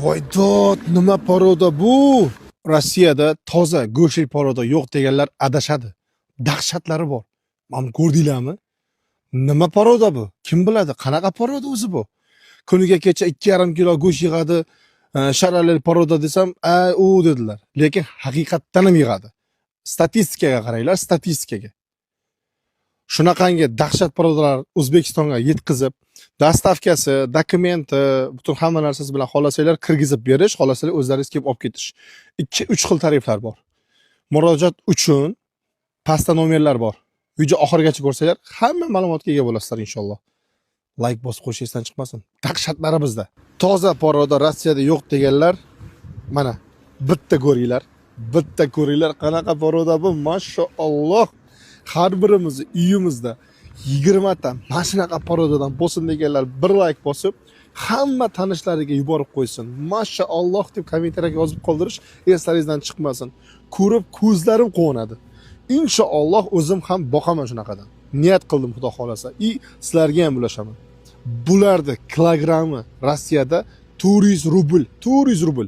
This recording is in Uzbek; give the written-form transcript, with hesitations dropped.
Voydod, nima poroda bu? Rossiyada toza go'shtli poroda yo'q deganlar adashadi. Dahshatlari bor. Mana ko'rdinglarmi? Nima poroda bu? Kim biladi? Qanaqa poroda o'zi bu? Kuniga kecha 2,5 kilo go'sht yig'adi, sharalli poroda desam, u dedilar. Lekin haqiqatdan ham yig'adi. Statistikaga qaranglar, statistikaga. Shunaqangi dahshat porodalar O'zbekistonga yetkazib, dastavkasi, dokumenti, butun hamma narsasi bilan xohlasanglar kirgizib berish, xohlasanglar o'zlaringiz kelib olib ketish. 2-3 xil tariflar bor. Murojaat uchun pastda nomerlar bor. Video oxirigacha ko'rsanglar, hamma ma'lumotga ega bo'lasizlar inshaalloh. Like bosib qo'yishingizdan chiqmasin. Dahshatlari bizda. Toza poroda Rossiyada yo'q deganlar, mana bitta ko'ringlar. Bitta ko'ringlar, qanaqa poroda bu, mashalloh. Har birimizni uyimizda 20 ta mana shunaqa parodadan bo'lsin deganlar bir like bosib, hamma tanishlariga yuborib qo'ysin. Mashalloh deb kommentariyaga yozib qoldirish eslaringizdan chiqmasin. Ko'rib ko'zlarim quvonadi. Inshaalloh o'zim ham boqaman shunaqadan. Niyat qildim, xudo xolasa. Sizlarga ham ulashaman. Bularni kilogrammi Rossiyada 400 rubl. 400 rubl.